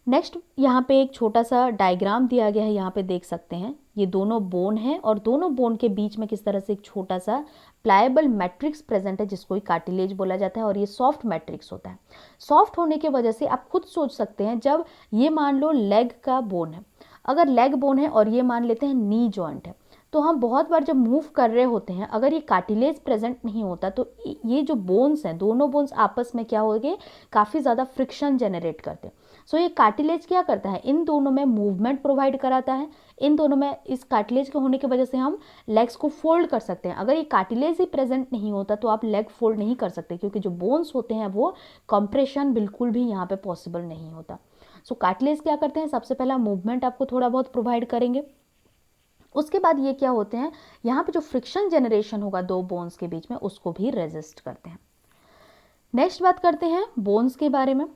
नेक्स्ट यहाँ पे एक छोटा सा डायग्राम दिया गया है, यहाँ पे देख सकते हैं ये दोनों बोन हैं और दोनों बोन के बीच में किस तरह से एक छोटा सा प्लायबल मैट्रिक्स प्रेजेंट है जिसको कार्टिलेज बोला जाता है और ये सॉफ्ट मैट्रिक्स होता है। सॉफ्ट होने की वजह से आप खुद सोच सकते हैं, जब ये मान लो लेग का बोन है, अगर लेग बोन है और ये मान लेते हैं नी जॉइंट है, तो हम बहुत बार जब मूव कर रहे होते हैं अगर ये कार्टिलेज प्रेजेंट नहीं होता तो ये जो बोन्स हैं, दोनों बोन्स आपस में क्या होंगे, काफ़ी ज़्यादा फ्रिक्शन जनरेट करते हैं। सो ये कार्टिलेज क्या करता है, इन दोनों में मूवमेंट प्रोवाइड कराता है, इन दोनों में इस कार्टिलेज के होने की वजह से हम लेग्स को फोल्ड कर सकते हैं। अगर ये कार्टिलेज ही प्रेजेंट नहीं होता तो आप लेग फोल्ड नहीं कर सकते, क्योंकि जो बोन्स होते हैं वो कंप्रेशन बिल्कुल भी यहाँ पे पॉसिबल नहीं होता। सो कार्टिलेज क्या करते हैं, सबसे पहला मूवमेंट आपको थोड़ा बहुत प्रोवाइड करेंगे, उसके बाद ये क्या होते हैं, यहाँ पे जो फ्रिक्शन जनरेशन होगा दो बोन्स के बीच में उसको भी रेजिस्ट करते हैं। नेक्स्ट बात करते हैं बोन्स के बारे में।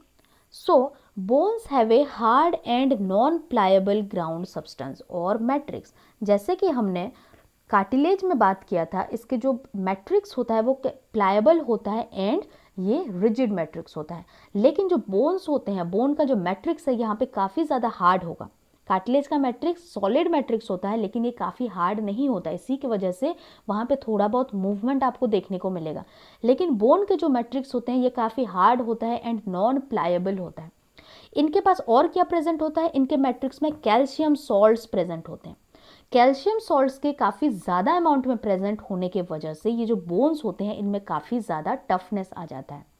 Bones have a hard and non pliable ground substance और मैट्रिक्स। जैसे कि हमने कार्टिलेज में बात किया था, इसके जो मैट्रिक्स होता है वो प्लायबल होता है एंड ये रिजिड मैट्रिक्स होता है, लेकिन जो बोन्स होते हैं, बोन का जो मैट्रिक्स है यहाँ पे काफ़ी ज़्यादा हार्ड होगा। कार्टिलेज का मैट्रिक्स सॉलिड मैट्रिक्स होता है लेकिन ये काफ़ी हार्ड नहीं होता, इसी की वजह से वहाँ पे थोड़ा बहुत मूवमेंट आपको देखने को मिलेगा। लेकिन बोन के जो मैट्रिक्स होते हैं ये काफ़ी हार्ड होता है एंड नॉन प्लायबल होता है। इनके पास और क्या प्रेजेंट होता है, इनके मैट्रिक्स में कैल्शियम सॉल्ट्स प्रेजेंट होते हैं। कैल्शियम सॉल्ट्स के काफ़ी ज़्यादा अमाउंट में प्रेजेंट होने के वजह से ये जो बोन्स होते हैं इनमें काफ़ी ज़्यादा टफनेस आ जाता है।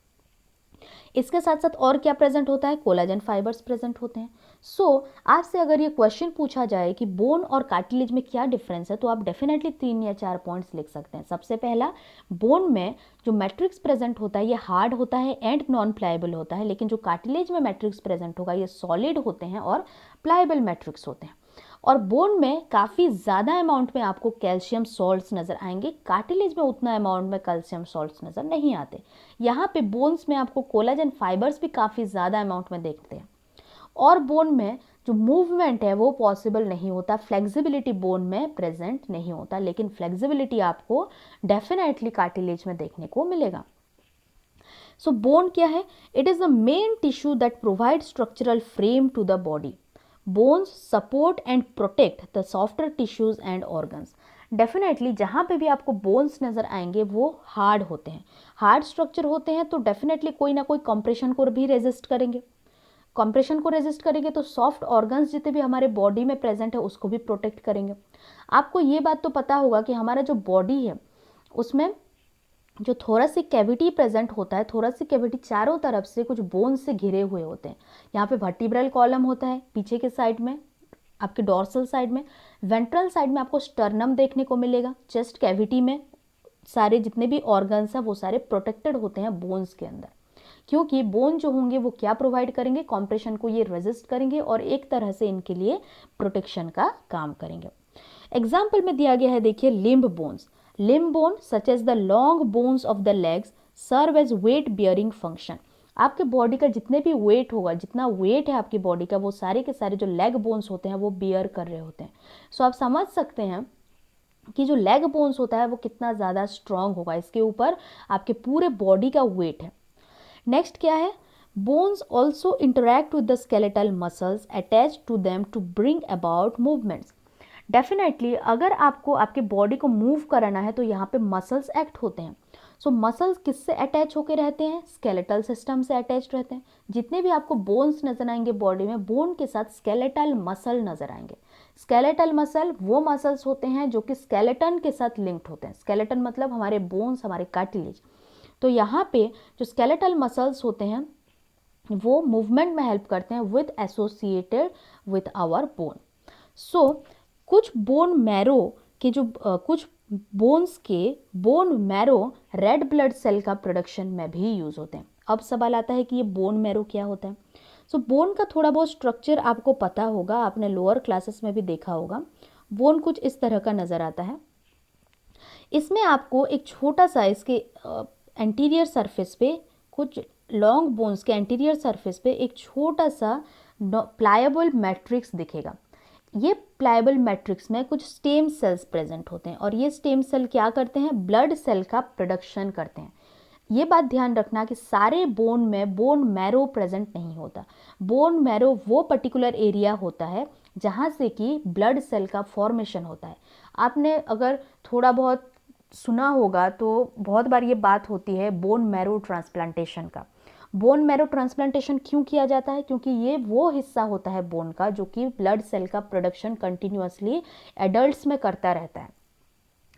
इसके साथ साथ और क्या प्रेजेंट होता है, कोलाजन फाइबर्स प्रेजेंट होते हैं। आपसे अगर ये क्वेश्चन पूछा जाए कि बोन और कार्टिलेज में क्या डिफरेंस है, तो आप डेफिनेटली 3 या 4 पॉइंट्स लिख सकते हैं। सबसे पहला, बोन में जो मैट्रिक्स प्रेजेंट होता है ये हार्ड होता है एंड नॉन प्लायबल होता है, लेकिन जो कार्टिलेज में मैट्रिक्स प्रेजेंट होगा ये सॉलिड होते हैं और प्लायबल मैट्रिक्स होते हैं। और बोन में काफ़ी ज़्यादा अमाउंट में आपको कैल्शियम सॉल्ट्स नज़र आएंगे, कार्टिलेज में उतना अमाउंट में कैल्शियम सॉल्ट्स नज़र नहीं आते। यहाँ पे बोन्स में आपको कोलाजन फाइबर्स भी काफ़ी ज़्यादा अमाउंट में देखते हैं। और बोन में जो मूवमेंट है वो पॉसिबल नहीं होता, फ्लेक्सिबिलिटी बोन में प्रेजेंट नहीं होता, लेकिन फ्लेक्सिबिलिटी आपको डेफिनेटली कार्टिलेज में देखने को मिलेगा। सो बोन क्या है? It is the main tissue that provide structural frame to the body. Bones support and protect the softer tissues and organs. Definitely जहाँ पे भी आपको बोन्स नज़र आएंगे वो हार्ड होते हैं, हार्ड स्ट्रक्चर होते हैं, तो डेफिनेटली कोई ना कोई कंप्रेशन को भी रेजिस्ट करेंगे। कंप्रेशन को रेजिस्ट करेंगे तो सॉफ्ट ऑर्गन्स जितने भी हमारे बॉडी में प्रेजेंट है उसको भी प्रोटेक्ट करेंगे। आपको ये बात तो पता होगा कि हमारा जो बॉडी है उसमें जो थोरेसिक कैविटी प्रेजेंट होता है, थोरेसिक कैविटी चारों तरफ से कुछ बोन से घिरे हुए होते हैं। यहाँ पे वर्टिब्रल कॉलम होता है पीछे के साइड में, आपके डॉर्सल साइड में, वेंट्रल साइड में आपको स्टर्नम देखने को मिलेगा। चेस्ट कैविटी में सारे जितने भी ऑर्गन्स हैं वो सारे प्रोटेक्टेड होते हैं बोन्स के अंदर, क्योंकि बोन जो होंगे वो क्या प्रोवाइड करेंगे? कॉम्प्रेशन को ये रेजिस्ट करेंगे और एक तरह से इनके लिए प्रोटेक्शन का काम करेंगे। एग्जाम्पल में दिया गया है, देखिए, limb bones. Limb bone such as the long bones of the legs serve as weight bearing function. आपके बॉडी का जितने भी वेट होगा, जितना वेट है आपकी बॉडी का, वो सारे के सारे जो लेग बोन्स होते हैं वो बियर कर रहे होते हैं। सो आप समझ सकते हैं कि जो लेग बोन्स होता है वो कितना ज़्यादा स्ट्रांग होगा, इसके ऊपर आपके पूरे बॉडी का वेट है। नेक्स्ट क्या है? Bones also interact with the skeletal muscles attach to them to bring about movements. Definitely अगर आपको आपके बॉडी को मूव कराना है तो यहाँ पे मसल्स एक्ट होते हैं। सो मसल्स किससे अटैच होकर रहते हैं? स्केलेटल सिस्टम से अटैच रहते हैं। जितने भी आपको बोन्स नजर आएंगे बॉडी में, बोन के साथ स्केलेटल मसल नजर आएंगे। स्केलेटल मसल वो मसल्स होते हैं जो कि स्केलेटन के साथ लिंक्ड होते हैं। स्केलेटन मतलब हमारे बोन्स, हमारे कार्टिलेज। तो यहाँ पे जो स्केलेटल मसल्स होते हैं वो मूवमेंट में हेल्प करते हैं with associated with our bone. So कुछ बोन मैरो के जो कुछ बोन्स के bone marrow red blood cell का प्रोडक्शन में भी यूज होते हैं। अब सवाल आता है कि ये बोन मैरो क्या होता है? सो बोन का थोड़ा बहुत स्ट्रक्चर आपको पता होगा, आपने लोअर क्लासेस में भी देखा होगा। बोन कुछ इस तरह का नजर आता है। इसमें आपको एक छोटा सा इसके एंटीरियर सरफेस पे, कुछ लॉन्ग बोन्स के एंटीरियर सरफेस पे एक छोटा सा प्लायबल मैट्रिक्स दिखेगा। ये प्लायबल मैट्रिक्स में कुछ स्टेम सेल्स प्रेजेंट होते हैं और ये स्टेम सेल क्या करते हैं? ब्लड सेल का प्रोडक्शन करते हैं। ये बात ध्यान रखना कि सारे बोन में बोन मैरो प्रेजेंट नहीं होता। बोन मैरो वो पर्टिकुलर एरिया होता है जहाँ से कि ब्लड सेल का फॉर्मेशन होता है। आपने अगर थोड़ा बहुत सुना होगा तो बहुत बार ये बात होती है बोन मैरो ट्रांसप्लांटेशन का। बोन मैरो ट्रांसप्लांटेशन क्यों किया जाता है? क्योंकि ये वो हिस्सा होता है बोन का जो कि ब्लड सेल का प्रोडक्शन कंटिन्यूअसली एडल्ट्स में करता रहता है।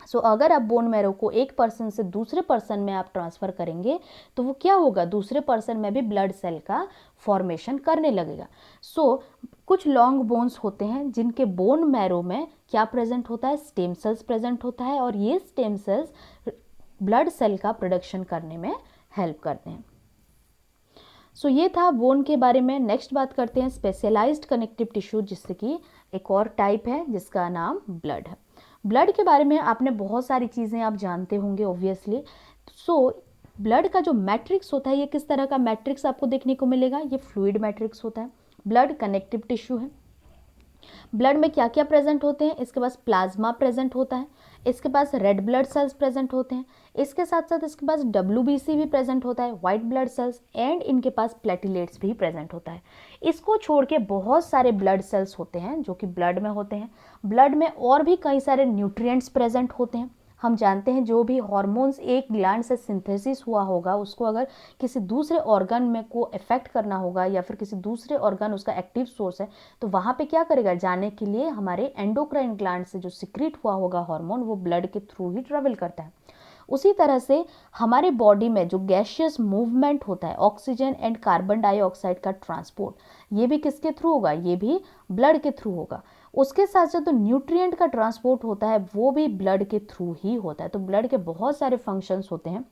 सो अगर आप बोन मैरो को एक पर्सन से दूसरे पर्सन में आप ट्रांसफ़र करेंगे तो वो क्या होगा? दूसरे पर्सन में भी ब्लड सेल का फॉर्मेशन करने लगेगा। सो कुछ लॉन्ग बोन्स होते हैं जिनके बोन मैरो में क्या प्रेजेंट होता है? स्टेम सेल्स प्रेजेंट होता है और ये स्टेम सेल्स ब्लड सेल का प्रोडक्शन करने में हेल्प करते हैं। सो ये था बोन के बारे में। नेक्स्ट बात करते हैं स्पेशलाइज्ड कनेक्टिव टिश्यू, जिससे कि एक और टाइप है जिसका नाम ब्लड है। ब्लड के बारे में आपने बहुत सारी चीज़ें आप जानते होंगे ऑब्वियसली। सो ब्लड का जो मैट्रिक्स होता है ये किस तरह का मैट्रिक्स आपको देखने को मिलेगा? ये फ्लूइड मैट्रिक्स होता है। ब्लड कनेक्टिव टिश्यू है। ब्लड में क्या क्या प्रेजेंट होते हैं? इसके पास प्लाज्मा प्रेजेंट होता है, इसके पास रेड ब्लड सेल्स प्रेजेंट होते हैं, इसके साथ साथ इसके पास WBC भी प्रेजेंट होता है, वाइट ब्लड सेल्स, एंड इनके पास प्लेटिलेट्स भी प्रेजेंट होता है। इसको छोड़ के बहुत सारे ब्लड सेल्स होते हैं जो कि ब्लड में होते हैं। ब्लड में और भी कई सारे न्यूट्रिएंट्स प्रेजेंट होते हैं। हम जानते हैं जो भी हार्मोन्स एक ग्लैंड से सिंथेसिस हुआ होगा उसको अगर किसी दूसरे ऑर्गन में को इफेक्ट करना होगा या फिर किसी दूसरे ऑर्गन उसका एक्टिव सोर्स है तो वहाँ पे क्या करेगा? जाने के लिए हमारे एंडोक्राइन ग्लैंड से जो सिक्रीट हुआ होगा हार्मोन वो ब्लड के थ्रू ही ट्रेवल करता है। उसी तरह से हमारे बॉडी में जो गैसियस मूवमेंट होता है, ऑक्सीजन एंड कार्बन डाइऑक्साइड का ट्रांसपोर्ट, ये भी किसके थ्रू होगा? ये भी ब्लड के थ्रू होगा। उसके साथ साथ तो न्यूट्रिएंट का ट्रांसपोर्ट होता है वो भी ब्लड के थ्रू ही होता है। तो ब्लड के बहुत सारे फंक्शंस होते हैं।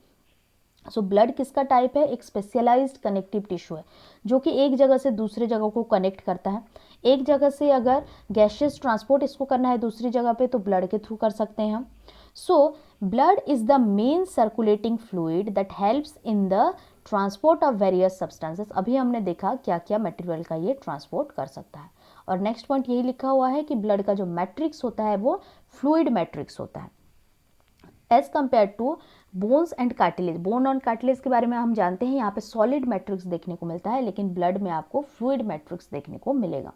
सो ब्लड किसका टाइप है? एक स्पेशलाइज्ड कनेक्टिव टिश्यू है जो कि एक जगह से दूसरे जगह को कनेक्ट करता है। एक जगह से अगर गैसियस ट्रांसपोर्ट इसको करना है दूसरी जगह पे तो ब्लड के थ्रू कर सकते हैं हम। So blood is the main circulating fluid that helps in the transport of various substances. अभी हमने देखा क्या क्या मटेरियल का ये ट्रांसपोर्ट कर सकता है। और नेक्स्ट पॉइंट यही लिखा हुआ है कि ब्लड का जो मैट्रिक्स होता है वो फ्लूइड मैट्रिक्स होता है as compare to bones and cartilage. Bone और कार्टिलेज के बारे में हम जानते हैं, यहाँ पे सॉलिड मैट्रिक्स देखने को मिलता है, लेकिन ब्लड में आपको फ्लूइड मैट्रिक्स देखने को मिलेगा।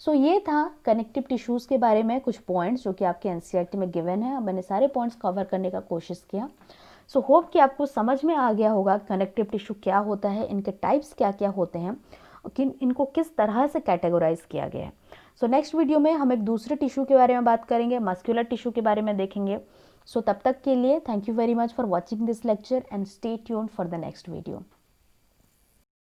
सो ये था कनेक्टिव टिश्यूज़ के बारे में कुछ पॉइंट्स जो कि आपके एनसीईआरटी में गिवन है। अब मैंने सारे पॉइंट्स कवर करने का कोशिश किया। सो होप कि आपको समझ में आ गया होगा कनेक्टिव टिश्यू क्या होता है, इनके टाइप्स क्या क्या होते हैं, इनको किस तरह से कैटेगराइज किया गया है। सो नेक्स्ट वीडियो में हम एक दूसरे टिश्यू के बारे में बात करेंगे, मस्कुलर टिश्यू के बारे में देखेंगे। सो तब तक के लिए thank you very much for watching this lecture and stay tuned for the next video.